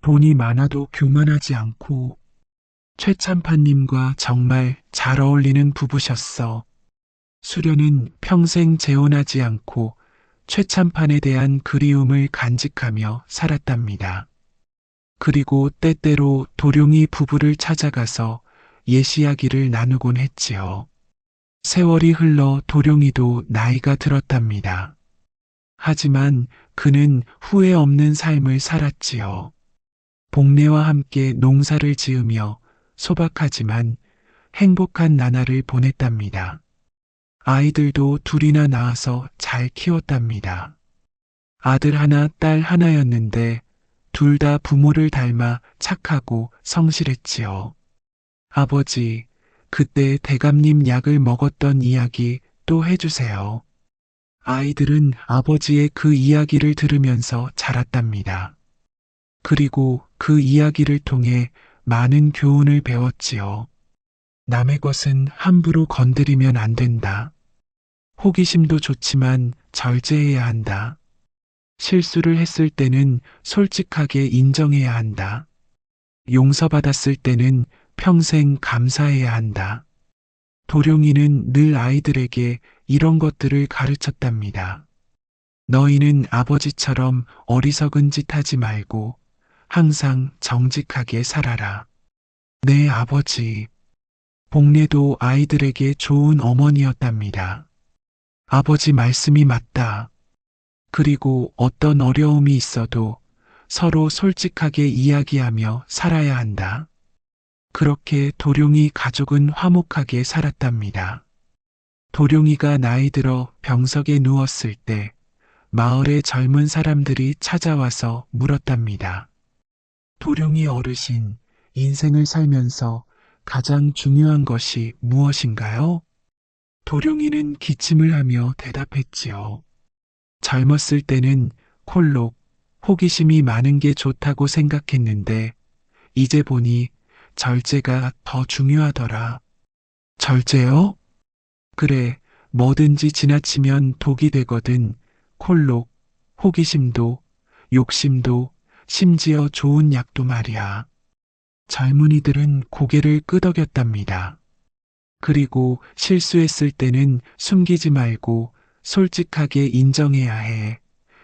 돈이 많아도 교만하지 않고 최참판님과 정말 잘 어울리는 부부셨어. 수련은 평생 재혼하지 않고 최참판에 대한 그리움을 간직하며 살았답니다. 그리고 때때로 도룡이 부부를 찾아가서 옛 이야기를 나누곤 했지요. 세월이 흘러 도룡이도 나이가 들었답니다. 하지만 그는 후회 없는 삶을 살았지요. 복례와 함께 농사를 지으며 소박하지만 행복한 나날을 보냈답니다. 아이들도 둘이나 낳아서 잘 키웠답니다. 아들 하나, 딸 하나였는데 둘 다 부모를 닮아 착하고 성실했지요. 아버지, 그때 대감님 약을 먹었던 이야기 또 해주세요. 아이들은 아버지의 그 이야기를 들으면서 자랐답니다. 그리고 그 이야기를 통해 많은 교훈을 배웠지요. 남의 것은 함부로 건드리면 안 된다. 호기심도 좋지만 절제해야 한다. 실수를 했을 때는 솔직하게 인정해야 한다. 용서받았을 때는 평생 감사해야 한다. 도룡이는 늘 아이들에게 이런 것들을 가르쳤답니다. 너희는 아버지처럼 어리석은 짓 하지 말고 항상 정직하게 살아라. 네, 아버지. 복례도 아이들에게 좋은 어머니였답니다. 아버지 말씀이 맞다. 그리고 어떤 어려움이 있어도 서로 솔직하게 이야기하며 살아야 한다. 그렇게 도룡이 가족은 화목하게 살았답니다. 도룡이가 나이 들어 병석에 누웠을 때 마을의 젊은 사람들이 찾아와서 물었답니다. 도룡이 어르신, 인생을 살면서 가장 중요한 것이 무엇인가요? 도룡이는 기침을 하며 대답했지요. 젊었을 때는 콜록, 호기심이 많은 게 좋다고 생각했는데 이제 보니 절제가 더 중요하더라. 절제요? 그래, 뭐든지 지나치면 독이 되거든. 콜록, 호기심도, 욕심도, 심지어 좋은 약도 말이야. 젊은이들은 고개를 끄덕였답니다. 그리고 실수했을 때는 숨기지 말고 솔직하게 인정해야 해.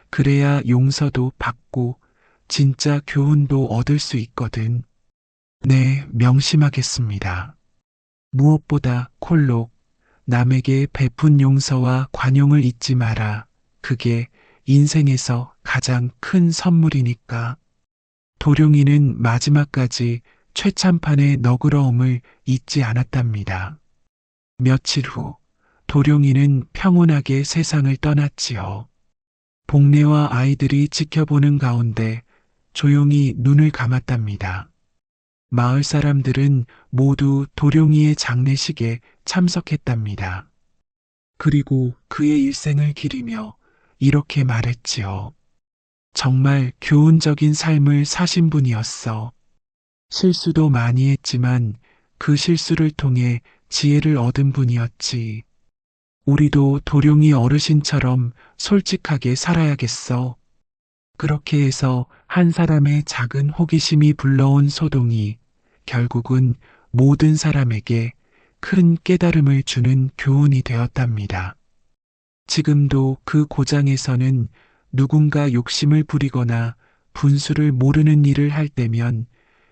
그래야 용서도 받고 진짜 교훈도 얻을 수 있거든. 네, 명심하겠습니다. 무엇보다 콜록, 남에게 베푼 용서와 관용을 잊지 마라. 그게 인생에서 가장 큰 선물이니까. 도룡이는 마지막까지 최참판의 너그러움을 잊지 않았답니다. 며칠 후, 도룡이는 평온하게 세상을 떠났지요. 복례와 아이들이 지켜보는 가운데 조용히 눈을 감았답니다. 마을 사람들은 모두 도룡이의 장례식에 참석했답니다. 그리고 그의 일생을 기리며 이렇게 말했지요. 정말 교훈적인 삶을 사신 분이었어. 실수도 많이 했지만 그 실수를 통해 지혜를 얻은 분이었지. 우리도 도룡이 어르신처럼 솔직하게 살아야겠어. 그렇게 해서 한 사람의 작은 호기심이 불러온 소동이 결국은 모든 사람에게 큰 깨달음을 주는 교훈이 되었답니다. 지금도 그 고장에서는 누군가 욕심을 부리거나 분수를 모르는 일을 할 때면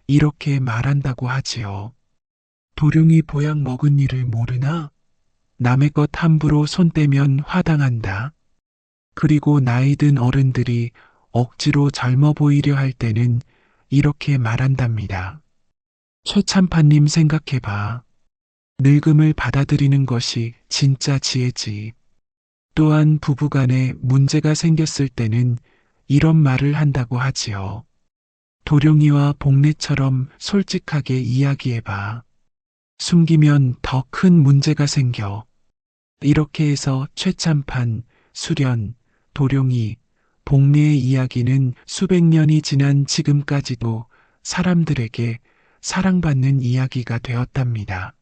이렇게 말한다고 하지요. 도룡이 보약 먹은 일을 모르나? 남의 것 함부로 손대면 화당한다. 그리고 나이 든 어른들이 억지로 젊어 보이려 할 때는 이렇게 말한답니다. 최참판님 생각해봐. 늙음을 받아들이는 것이 진짜 지혜지. 또한 부부간에 문제가 생겼을 때는 이런 말을 한다고 하지요. 도룡이와 복례처럼 솔직하게 이야기해봐. 숨기면 더 큰 문제가 생겨. 이렇게 해서 최참판, 수련, 도룡이, 복리의 이야기는 수백 년이 지난 지금까지도 사람들에게 사랑받는 이야기가 되었답니다.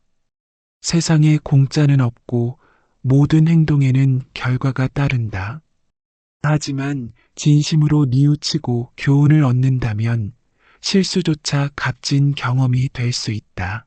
세상에 공짜는 없고 모든 행동에는 결과가 따른다. 하지만 진심으로 뉘우치고 교훈을 얻는다면 실수조차 값진 경험이 될 수 있다.